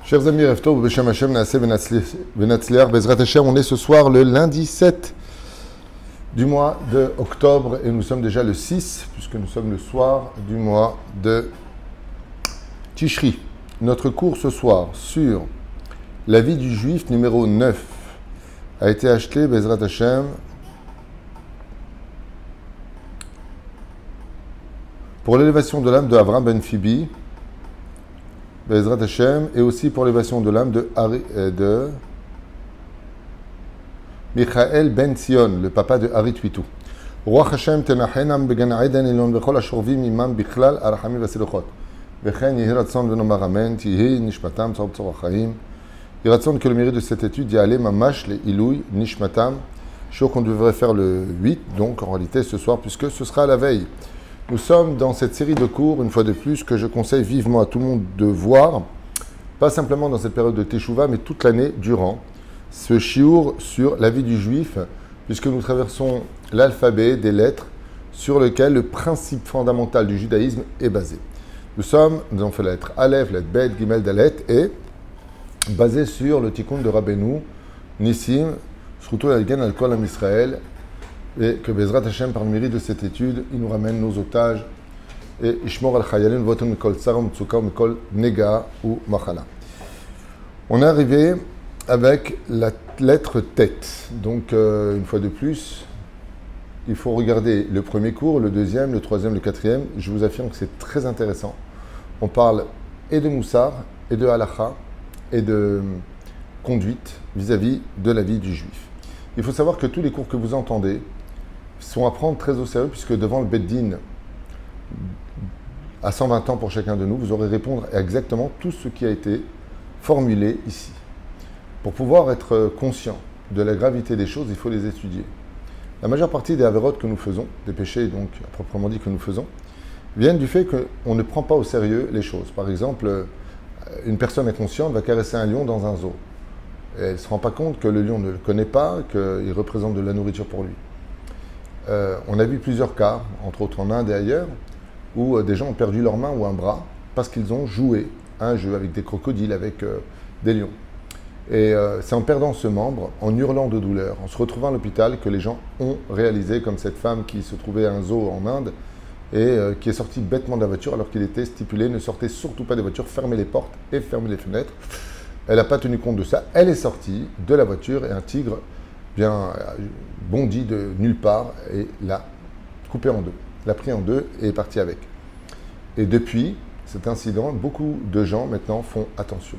Chers amis, Rev Tov, Beshem Hashem, Naaseh Venatzliach, Bezrat Hashem, on est ce soir le lundi 7 du mois de octobre et nous sommes déjà le 6 puisque nous sommes le soir du mois de Tishri. Notre cours ce soir sur la vie du juif numéro 9 a été acheté, Bezrat Hashem, pour l'élévation de l'âme de Avram ben Fibi, Bezrat Hashem, et aussi pour l'élévation de l'âme de Michael ben Sion, le papa de Hari Twitou. Ruach Hashem tenachenam began Eden elon vechol ashorvim imam bichlal arachamim v'seluchot. Vechen yehi ratzon v'nomar amen, tihi nishmatam tzor tzor achaim. Il ratzon que le mérite de cette étude y aller mamash le ilouy nishmatam. Je suis qu'on devrait faire le 8, donc en réalité ce soir, puisque ce sera la veille. Nous sommes dans cette série de cours, une fois de plus, que je conseille vivement à tout le monde de voir, pas simplement dans cette période de Teshuvah, mais toute l'année durant, ce chiour sur la vie du juif, puisque nous traversons l'alphabet des lettres sur lequel le principe fondamental du judaïsme est basé. Nous avons fait la lettre Aleph, la lettre Bet, Gimel, Dalet, et basé sur le tikkun de Rabbeinu, Nissim, Shruto Yalgen al-Kol Am Israël, et que Bezrat Hashem, par le mérite de cette étude, il nous ramène nos otages et Ishmor al-Chayalin, Voton Mikol Tsara, Mtsuka, Mikol Nega ou Machala. On est arrivé avec la lettre tête. Donc, une fois de plus, il faut regarder le premier cours, le deuxième, le troisième, le quatrième. Je vous affirme que c'est très intéressant. On parle et de Moussar, et de Halacha, et de conduite vis-à-vis de la vie du juif. Il faut savoir que tous les cours que vous entendez sont à prendre très au sérieux, puisque devant le Beddin, à 120 ans pour chacun de nous, vous aurez répondre à exactement tout ce qui a été formulé ici. Pour pouvoir être conscient de la gravité des choses, il faut les étudier. La majeure partie des avérotes que nous faisons, des péchés donc à proprement dit que nous faisons, viennent du fait qu'on ne prend pas au sérieux les choses. Par exemple, une personne inconsciente va caresser un lion dans un zoo. Et elle ne se rend pas compte que le lion ne le connaît pas, qu'il représente de la nourriture pour lui. On a vu plusieurs cas, entre autres en Inde et ailleurs, où des gens ont perdu leur main ou un bras parce qu'ils ont joué à un jeu avec des crocodiles, avec des lions. Et c'est en perdant ce membre, en hurlant de douleur, en se retrouvant à l'hôpital, que les gens ont réalisé, comme cette femme qui se trouvait à un zoo en Inde et qui est sortie bêtement de la voiture alors qu'il était stipulé, ne sortez surtout pas des voitures, fermez les portes et fermez les fenêtres. Elle n'a pas tenu compte de ça, elle est sortie de la voiture et un tigre bien bondi de nulle part et l'a coupé en deux, l'a pris en deux et est parti avec. Et depuis cet incident, beaucoup de gens maintenant font attention.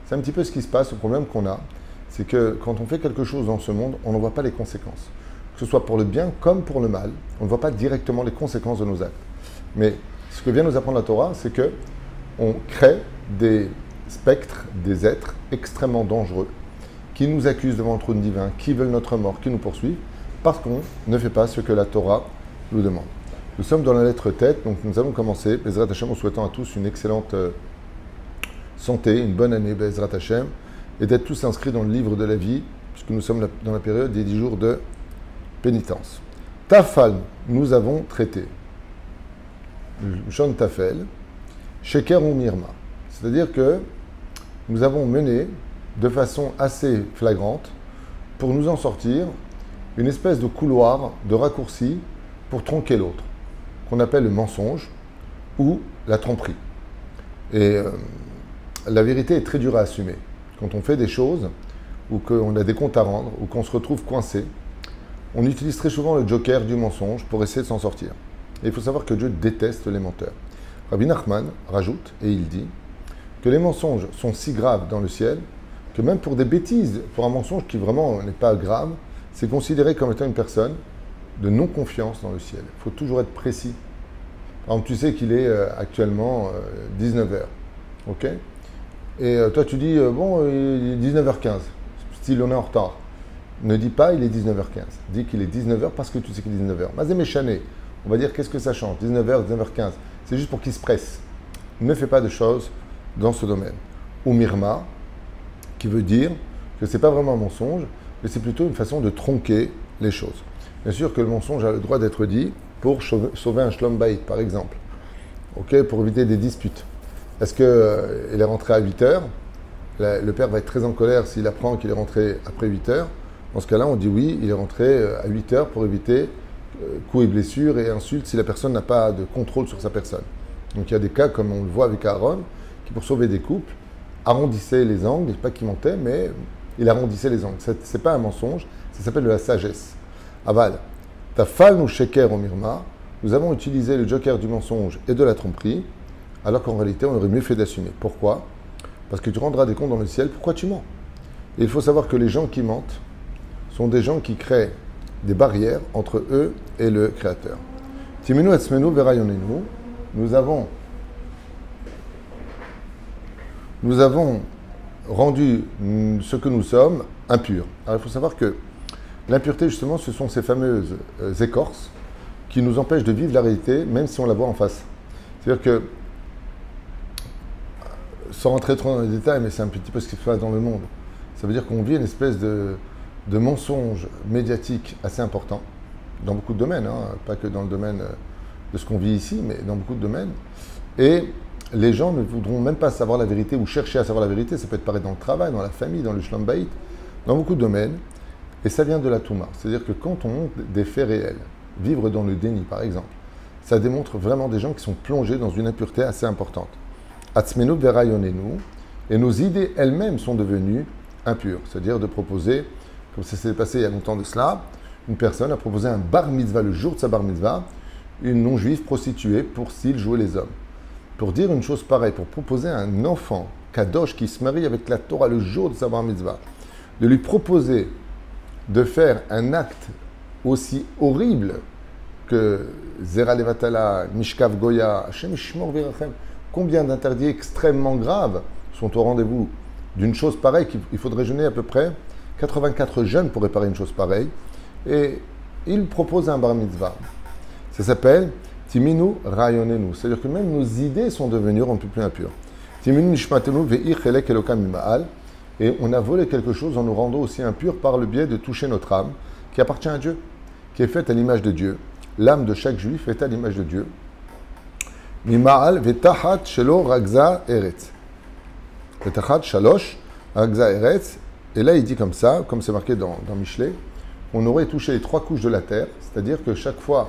C'est un petit peu ce qui se passe. Le problème qu'on a, c'est que quand on fait quelque chose dans ce monde, on n'en voit pas les conséquences. Que ce soit pour le bien comme pour le mal, on ne voit pas directement les conséquences de nos actes. Mais ce que vient nous apprendre la Torah, c'est que on crée des spectres, des êtres extrêmement dangereux qui nous accusent devant le trône divin, qui veulent notre mort, qui nous poursuivent, parce qu'on ne fait pas ce que la Torah nous demande. Nous sommes dans la lettre tête, donc nous allons commencer, Bezrat Hashem, en souhaitant à tous une excellente santé, une bonne année, Bezrat Hashem, et d'être tous inscrits dans le livre de la vie, puisque nous sommes dans la période des 10 jours de pénitence. Tafal, nous avons traité. Shon Tafel, Sheker ou Mirma. C'est-à-dire que nous avons mené de façon assez flagrante, pour nous en sortir, une espèce de couloir, de raccourci pour tronquer l'autre, qu'on appelle le mensonge ou la tromperie. Et la vérité est très dure à assumer. Quand on fait des choses, ou qu'on a des comptes à rendre, ou qu'on se retrouve coincé, on utilise très souvent le joker du mensonge pour essayer de s'en sortir. Et il faut savoir que Dieu déteste les menteurs. Rabbi Nachman rajoute, et il dit, que les mensonges sont si graves dans le ciel, que même pour des bêtises, pour un mensonge qui vraiment n'est pas grave, c'est considéré comme étant une personne de non-confiance dans le ciel. Il faut toujours être précis. Par exemple, tu sais qu'il est actuellement 19h. Ok ? Et toi, tu dis, bon, il est 19h15. Style, on est en retard. Ne dis pas, il est 19h15. Dis qu'il est 19h parce que tu sais qu'il est 19h. Mazé méchané. On va dire, qu'est-ce que ça change ? 19h, 19h15. C'est juste pour qu'il se presse. Ne fais pas de choses dans ce domaine. Ou mirma, qui veut dire que ce n'est pas vraiment un mensonge, mais c'est plutôt une façon de tronquer les choses. Bien sûr que le mensonge a le droit d'être dit pour sauver un shlom bayit, par exemple. Ok, pour éviter des disputes. Est-ce qu'elle est rentrée à 8h le père va être très en colère s'il apprend qu'il est rentré après 8 heures. Dans ce cas-là, on dit oui, il est rentré à 8 heures pour éviter coups et blessures et insultes si la personne n'a pas de contrôle sur sa personne. Donc il y a des cas comme on le voit avec Aaron, qui pour sauver des couples, arrondissait les angles, pas qu'il mentait, mais il arrondissait les angles. Ce n'est pas un mensonge, ça s'appelle de la sagesse. Aval, tafal nous sheker au mirma, nous avons utilisé le joker du mensonge et de la tromperie, alors qu'en réalité on aurait mieux fait d'assumer. Pourquoi? Parce que tu rendras des comptes dans le ciel, pourquoi tu mens? Et il faut savoir que les gens qui mentent sont des gens qui créent des barrières entre eux et le Créateur. Timenu etzmenu verayonenu, nous avons rendu ce que nous sommes impurs. Alors il faut savoir que l'impureté, justement, ce sont ces fameuses écorces qui nous empêchent de vivre la réalité, même si on la voit en face. C'est-à-dire que, sans rentrer trop dans les détails, mais c'est un petit peu ce qui se passe dans le monde, ça veut dire qu'on vit une espèce de mensonge médiatique assez important, dans beaucoup de domaines, hein, pas que dans le domaine de ce qu'on vit ici, mais dans beaucoup de domaines. Et les gens ne voudront même pas savoir la vérité ou chercher à savoir la vérité. Ça peut être pareil dans le travail, dans la famille, dans le shlom bayit, dans beaucoup de domaines. Et ça vient de la Touma. C'est-à-dire que quand on montre des faits réels, vivre dans le déni par exemple, ça démontre vraiment des gens qui sont plongés dans une impureté assez importante. Atzmenu verayonenu, et nos idées elles-mêmes sont devenues impures. C'est-à-dire de proposer, comme ça s'est passé il y a longtemps de cela, une personne a proposé un bar mitzvah le jour de sa bar mitzvah, une non-juive prostituée pour s'il jouait les hommes. Pour dire une chose pareille, pour proposer à un enfant kadosh qui se marie avec la Torah le jour de sa bar mitzvah, de lui proposer de faire un acte aussi horrible que Zera Levatala, Mishkav Goya, Hashem Ishmor Virachem, combien d'interdits extrêmement graves sont au rendez-vous d'une chose pareille qu'il faudrait jeûner à peu près 84 jeûnes pour réparer une chose pareille. Et il propose un bar mitzvah. Ça s'appelle Timinu Rayonenu. C'est-à-dire que même nos idées sont devenues un peu plus impures. Timinu Nishmatenu Ve'ich Elek Elokam Mima'al. Et on a volé quelque chose en nous rendant aussi impurs par le biais de toucher notre âme, qui appartient à Dieu, qui est faite à l'image de Dieu. L'âme de chaque juif est à l'image de Dieu. Mima'al Ve'tachat Shelo Ragza Eretz. Ve'tachat Shalosh Ragza Eretz. Et là, il dit comme ça, comme c'est marqué dans Michelet, on aurait touché les 3 couches de la terre, c'est-à-dire que chaque fois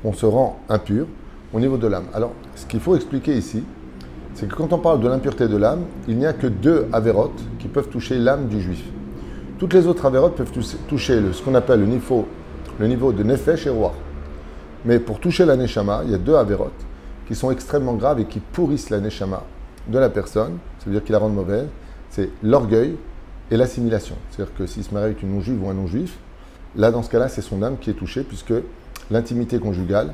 on se rend impur au niveau de l'âme. Alors, ce qu'il faut expliquer ici, c'est que quand on parle de l'impureté de l'âme, il n'y a que 2 avérotes qui peuvent toucher l'âme du juif. Toutes les autres avérotes peuvent toucher ce qu'on appelle le niveau de nefesh et roi. Mais pour toucher la neshama, il y a 2 avérotes qui sont extrêmement graves et qui pourrissent la neshama de la personne, ça veut dire qu'ils la rendent mauvaise, c'est l'orgueil et l'assimilation. C'est-à-dire que s'il se marie avec une non-juive ou un non-juif, là, dans ce cas-là, c'est son âme qui est touchée, puisque l'intimité conjugale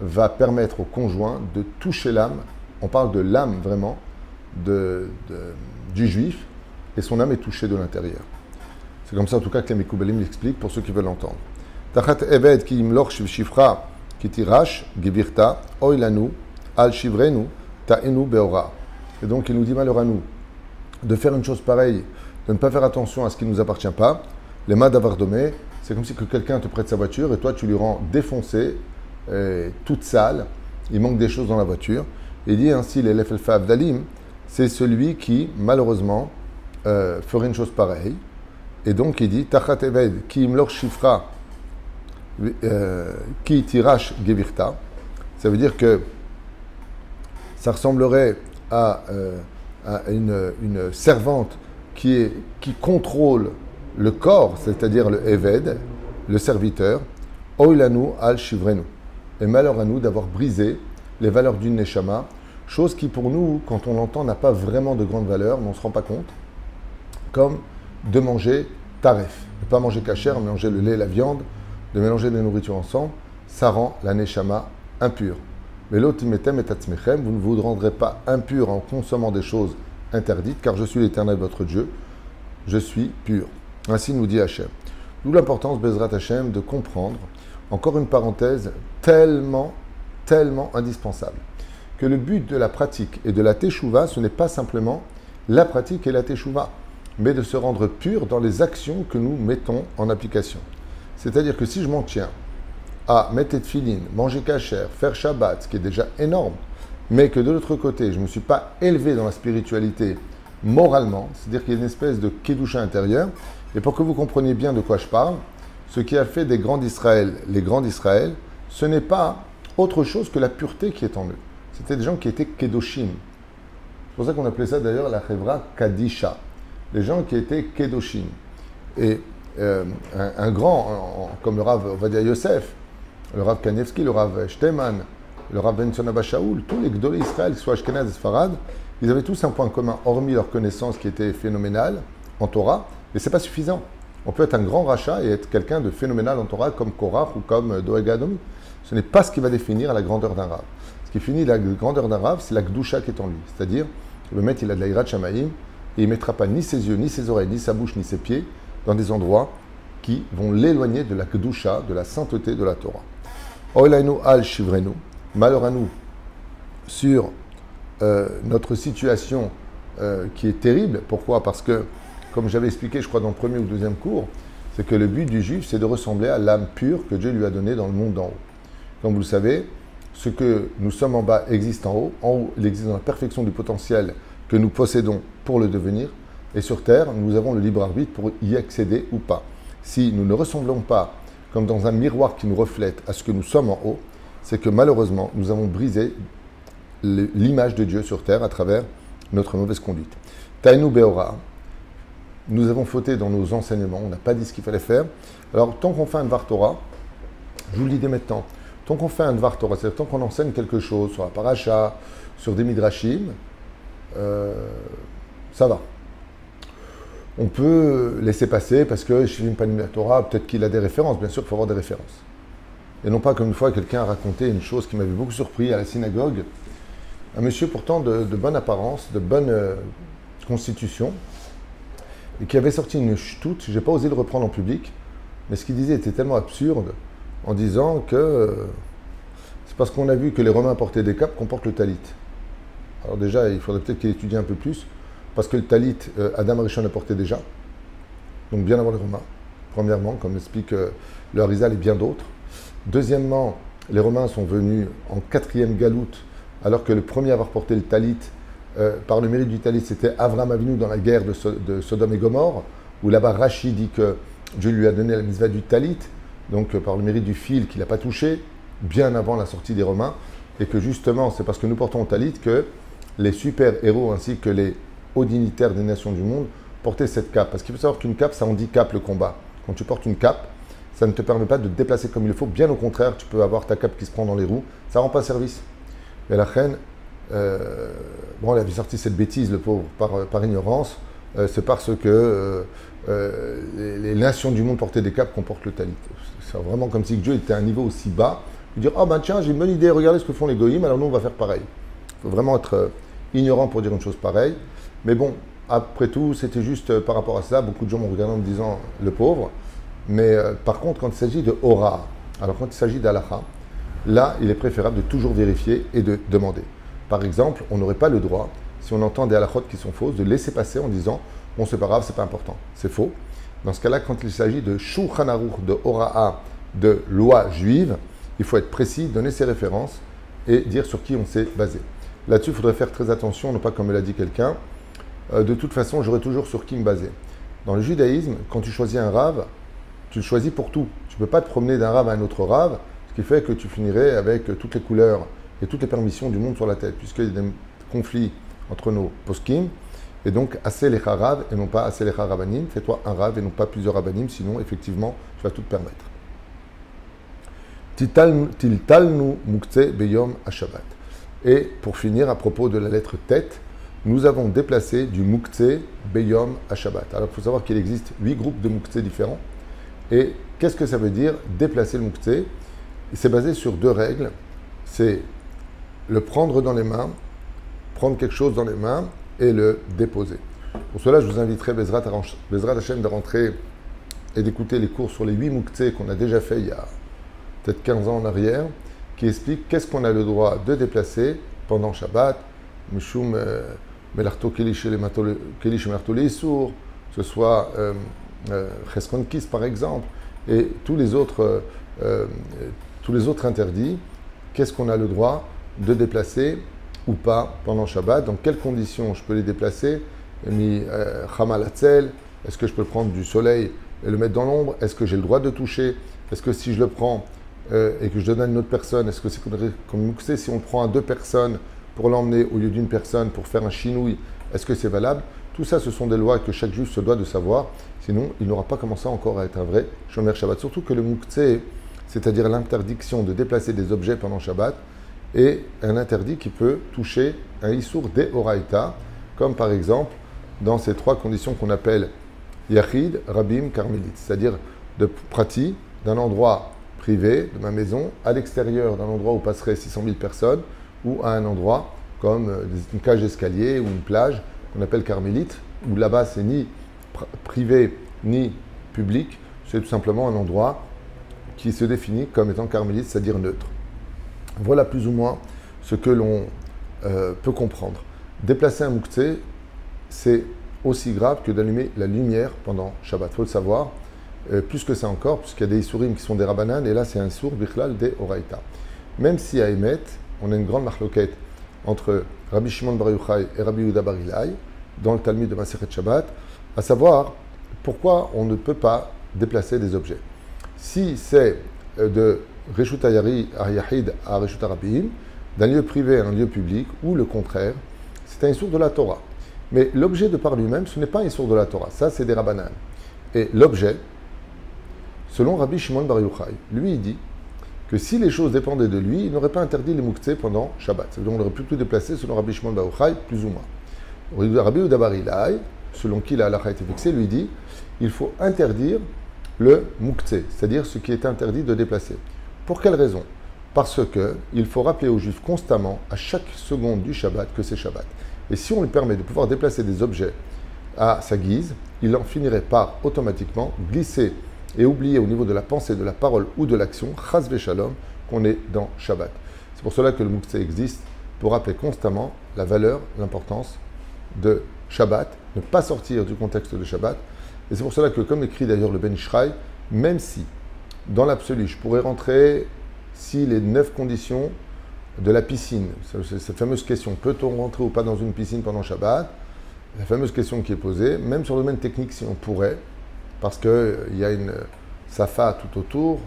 va permettre au conjoint de toucher l'âme. On parle de l'âme vraiment du juif, et son âme est touchée de l'intérieur. C'est comme ça, en tout cas, que les Mekoubalim l'expliquent pour ceux qui veulent l'entendre. Tachat eved ki imloch shifra ki tirash gevirta oilanu al shivrenu ta'enu beora. Et donc, il nous dit malheur à nous de faire une chose pareille, de ne pas faire attention à ce qui ne nous appartient pas. Les mains d'avardomé, c'est comme si que quelqu'un te prête sa voiture et toi tu lui rends défoncé, toute sale, il manque des choses dans la voiture. Il dit ainsi l'élève Avdalim, c'est celui qui malheureusement ferait une chose pareille. Et donc il dit Tachat Eved ki imlor shifra ki tirash gevirta. Ça veut dire que ça ressemblerait à une servante qui contrôle le corps, c'est-à-dire le Eved, le serviteur, Oilanu al-Shivrenu. Et malheur à nous d'avoir brisé les valeurs d'une Neshama, chose qui pour nous, quand on l'entend, n'a pas vraiment de grande valeur, mais on ne se rend pas compte, comme de manger taref. Ne pas manger kasher, mélanger le lait et la viande, de mélanger les nourritures ensemble, ça rend la Neshama impure. Mais l'otimetem et atzmechem, vous ne vous rendrez pas impur en consommant des choses interdites, car je suis l'Éternel votre Dieu, je suis pur. Ainsi nous dit Hachem. D'où l'importance, Bezrat Hachem, de comprendre, encore une parenthèse, tellement indispensable, que le but de la pratique et de la teshuva, ce n'est pas simplement la pratique et la teshuva, mais de se rendre pur dans les actions que nous mettons en application. C'est-à-dire que si je m'en tiens à mettre des tefilines, manger kasher, faire Shabbat, ce qui est déjà énorme, mais que de l'autre côté, je ne me suis pas élevé dans la spiritualité moralement, c'est-à-dire qu'il y a une espèce de kedusha intérieur. Et pour que vous compreniez bien de quoi je parle, ce qui a fait des grands d'Israël, les grands d'Israël, ce n'est pas autre chose que la pureté qui est en eux. C'était des gens qui étaient kedoshim. C'est pour ça qu'on appelait ça d'ailleurs la chevra kadisha. Les gens qui étaient kedoshim. Et un grand, comme le Rav Ovadia Yosef, le Rav Kanievski, le Rav Shteman, le Rav Benson Abba Shaul, tous les Gdolé Israël, que ce soit Ashkenaz et Sfarad, ils avaient tous un point commun, hormis leur connaissance qui était phénoménale en Torah, mais ce n'est pas suffisant. On peut être un grand rachat et être quelqu'un de phénoménal en Torah, comme Korach ou comme Doeg Adomi. Ce n'est pas ce qui va définir la grandeur d'un Rav. Ce qui finit la grandeur d'un Rav, c'est la Gdusha qui est en lui. C'est-à-dire, le maître, il a de la Hirat Shamaïm, et il ne mettra pas ni ses yeux, ni ses oreilles, ni sa bouche, ni ses pieds dans des endroits qui vont l'éloigner de la Kedusha, de la sainteté de la Torah. Oilainu al shivrenu, malheur à nous sur notre situation qui est terrible. Pourquoi? Parce que, comme j'avais expliqué, je crois, dans le premier ou deuxième cours, c'est que le but du juif, c'est de ressembler à l'âme pure que Dieu lui a donnée dans le monde d'en haut. Comme vous le savez, ce que nous sommes en bas existe en haut. En haut, il existe dans la perfection du potentiel que nous possédons pour le devenir. Et sur terre, nous avons le libre arbitre pour y accéder ou pas. Si nous ne ressemblons pas, comme dans un miroir qui nous reflète, à ce que nous sommes en haut, c'est que malheureusement, nous avons brisé l'image de Dieu sur terre à travers notre mauvaise conduite. Taïnou Beora, nous avons fauté dans nos enseignements, on n'a pas dit ce qu'il fallait faire. Alors, tant qu'on fait un Dvar Torah, je vous le dis dès maintenant, tant qu'on fait un Dvar Torah, c'est-à-dire tant qu'on enseigne quelque chose sur la paracha, sur des midrashim, ça va. On peut laisser passer parce que Shivim Panim la Torah, peut-être qu'il a des références, bien sûr qu'il faut avoir des références. Et non pas comme une fois quelqu'un a raconté une chose qui m'avait beaucoup surpris à la synagogue. Un monsieur pourtant de bonne apparence, de bonne constitution, et qui avait sorti une ch'toute, je n'ai pas osé le reprendre en public, mais ce qu'il disait était tellement absurde en disant que c'est parce qu'on a vu que les Romains portaient des capes qu'on porte le talit. Alors déjà, il faudrait peut-être qu'il étudie un peu plus, parce que le talit, Adam Arishon le portait déjà, donc bien avant les Romains, premièrement, comme explique le Harizal et bien d'autres. Deuxièmement, les Romains sont venus en 4e galoute, alors que le premier à avoir porté le talit, par le mérite du talit, c'était Avram Avinu dans la guerre de Sodome et Gomorre, où là-bas Rashi dit que Dieu lui a donné la mitzvah du talit, donc par le mérite du fil qu'il n'a pas touché, bien avant la sortie des Romains, et que justement, c'est parce que nous portons le talit que les super-héros ainsi que les hauts dignitaires des nations du monde portaient cette cape. Parce qu'il faut savoir qu'une cape, ça handicape le combat. Quand tu portes une cape, ça ne te permet pas de te déplacer comme il faut. Bien au contraire, tu peux avoir ta cape qui se prend dans les roues. Ça ne rend pas service. Mais la reine, bon, elle avait sorti cette bêtise, le pauvre, par ignorance. C'est parce que les nations du monde portaient des capes qu'on porte le talit. C'est vraiment comme si Dieu était à un niveau aussi bas. Il dit, oh ben tiens, j'ai une bonne idée, regardez ce que font les goïms, alors nous on va faire pareil. Il faut vraiment être ignorant pour dire une chose pareille. Mais bon, après tout, c'était juste par rapport à ça. Beaucoup de gens m'ont regardé en me disant le pauvre. Mais par contre, quand il s'agit de Hora, alors quand il s'agit d'Alaha, là, il est préférable de toujours vérifier et de demander. Par exemple, on n'aurait pas le droit, si on entend des halachot qui sont fausses, de laisser passer en disant bon, c'est pas grave, c'est pas important. C'est faux. Dans ce cas-là, quand il s'agit de Shulchan Aruch, de Hora'a, de loi juive, il faut être précis, donner ses références et dire sur qui on s'est basé. Là-dessus, il faudrait faire très attention, non pas comme l'a dit quelqu'un. De toute façon, j'aurai toujours sur qui me baser. Dans le judaïsme, quand tu choisis un rave, tu le choisis pour tout. Tu ne peux pas te promener d'un rave à un autre rave, ce qui fait que tu finirais avec toutes les couleurs et toutes les permissions du monde sur la tête, puisqu'il y a des conflits entre nos poskim, et donc assez les harav et non pas assez les harabanim. Fais-toi un rave et non pas plusieurs rabanim, sinon effectivement tu vas tout te permettre. Tiltalnu muktzeh beyom ha-shabbat. Et pour finir, à propos de la lettre tête, nous avons déplacé du muktzeh beyom ha-shabbat. Alors il faut savoir qu'il existe 8 groupes de muktzeh différents. Et qu'est-ce que ça veut dire déplacer le muktzeh? C'est basé sur 2 règles. C'est le prendre dans les mains, prendre quelque chose dans les mains et le déposer. Pour cela, je vous inviterai, Bezrat Hashem, de rentrer et d'écouter les cours sur les 8 muktzeh qu'on a déjà fait il y a peut-être 15 ans en arrière, qui expliquent qu'est-ce qu'on a le droit de déplacer pendant Shabbat, Mishum Melarto Kelish Melarto Leisur, que ce soit Cheskon Kis par exemple, et tous les autres interdits, qu'est-ce qu'on a le droit de déplacer ou pas pendant Shabbat, dans quelles conditions je peux les déplacer mi chamal atzel, est-ce que je peux prendre du soleil et le mettre dans l'ombre? Est-ce que j'ai le droit de toucher? Est-ce que si je le prends et que je donne à une autre personne, est-ce que c'est comme mouxé si on le prend à 2 personnes pour l'emmener au lieu d'une personne pour faire un chinouille? Est-ce que c'est valable? Tout ça, ce sont des lois que chaque juif se doit de savoir. Sinon, il n'aura pas commencé encore à être un vrai Shomer Shabbat. Surtout que le mouxé, c'est-à-dire l'interdiction de déplacer des objets pendant Shabbat, est un interdit qui peut toucher un issour de Horaïta, comme par exemple dans ces 3 conditions qu'on appelle Yachid, Rabim, Carmélite, c'est-à-dire de prati, d'un endroit privé, de ma maison, à l'extérieur d'un endroit où passeraient 600 000 personnes, ou à un endroit comme une cage d'escalier ou une plage qu'on appelle Carmélite, où là-bas c'est ni privé ni public, c'est tout simplement un endroit qui se définit comme étant Carmélite, c'est-à-dire neutre. Voilà plus ou moins ce que l'on peut comprendre. Déplacer un mouktsé, c'est aussi grave que d'allumer la lumière pendant Shabbat. Il faut le savoir. Plus que ça encore, puisqu'il y a des isurim qui sont des rabanan, et là c'est un sour bichlal des oraïta. Même si à Emet, on a une grande marloquette entre Rabbi Shimon Bar Yochai et Rabbi Yehuda Bar Ilai, dans le Talmud de Masechet Shabbat, à savoir pourquoi on ne peut pas déplacer des objets. Si c'est de Reshut Yahid à Reshut Rabim, d'un lieu privé à un lieu public, ou le contraire, c'est un issour de la Torah. Mais l'objet de par lui-même, ce n'est pas un issour de la Torah, ça c'est des rabanan. Et l'objet, selon Rabbi Shimon Bar Yochai, lui il dit que si les choses dépendaient de lui, il n'aurait pas interdit les mouktse pendant Shabbat. C'est-à-dire qu'on aurait pu tout déplacer selon Rabbi Shimon Bar Yochai, plus ou moins. Rabbi Yehuda Bar Ilai, selon qui la halakha a été fixée, lui dit il faut interdire le mouktse, c'est-à-dire ce qui est interdit de déplacer. Pour quelle raison? Parce qu'il faut rappeler aux Juifs constamment, à chaque seconde du Shabbat, que c'est Shabbat. Et si on lui permet de pouvoir déplacer des objets à sa guise, il en finirait par automatiquement glisser et oublier au niveau de la pensée, de la parole ou de l'action, chas v'shalom, qu'on est dans Shabbat. C'est pour cela que le mouktse existe, pour rappeler constamment la valeur, l'importance de Shabbat, ne pas sortir du contexte de Shabbat. Et c'est pour cela que, comme écrit d'ailleurs le Ben Ishraï, même si, dans l'absolu, je pourrais rentrer si les 9 conditions de la piscine, cette fameuse question, peut-on rentrer ou pas dans une piscine pendant Shabbat? La fameuse question qui est posée, même sur le domaine technique, si on pourrait, parce qu'il y a une safa tout autour,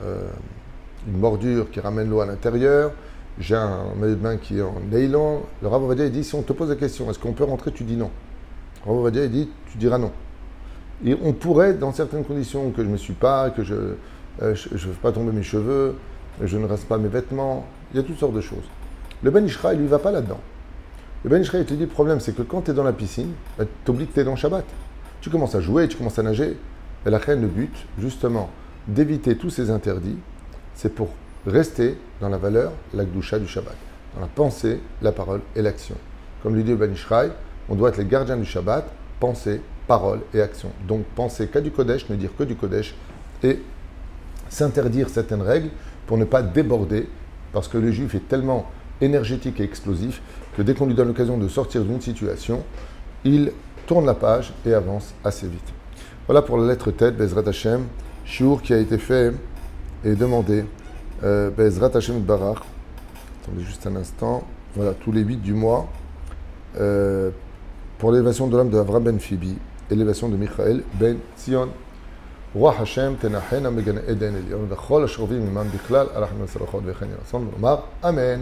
une bordure qui ramène l'eau à l'intérieur, j'ai un maillot de bain qui est en nylon. Le Rav Ovadia dit, si on te pose la question, est-ce qu'on peut rentrer? Tu dis non. Le Rav Ovadia dit, tu diras non. Et on pourrait, dans certaines conditions, que je ne me suis pas, que je ne fais pas tomber mes cheveux, je ne rase pas mes vêtements, il y a toutes sortes de choses. Le Ben Ishraï, lui, ne va pas là-dedans. Le Ben Ishraï te dit, le problème, c'est que quand tu es dans la piscine, tu t'oublies que tu es dans Shabbat. Tu commences à jouer, tu commences à nager. Et la reine, le but, justement, d'éviter tous ces interdits, c'est pour rester dans la valeur, la gdoucha du Shabbat, dans la pensée, la parole et l'action. Comme lui dit le Ben Ishraï, on doit être les gardiens du Shabbat, pensée, parole et action. Donc penser qu'à du Kodesh, ne dire que du Kodesh, et s'interdire certaines règles pour ne pas déborder, parce que le juif est tellement énergétique et explosif que dès qu'on lui donne l'occasion de sortir d'une situation, il tourne la page et avance assez vite. Voilà pour la lettre Tet, Bezrat Hashem, shiur qui a été fait et demandé, Bezrat Hashem Barach. Attendez juste un instant. Voilà, tous les 8 du mois, pour l'élévation de l'homme de Avram Ben Fibi, élévation de Michael Ben Zion. רוח השם תנחנה מגן עדן עליון וכל השוכבים עמם בכלל, אנחנו נצלחות וכן ירצון ונאמר אמן.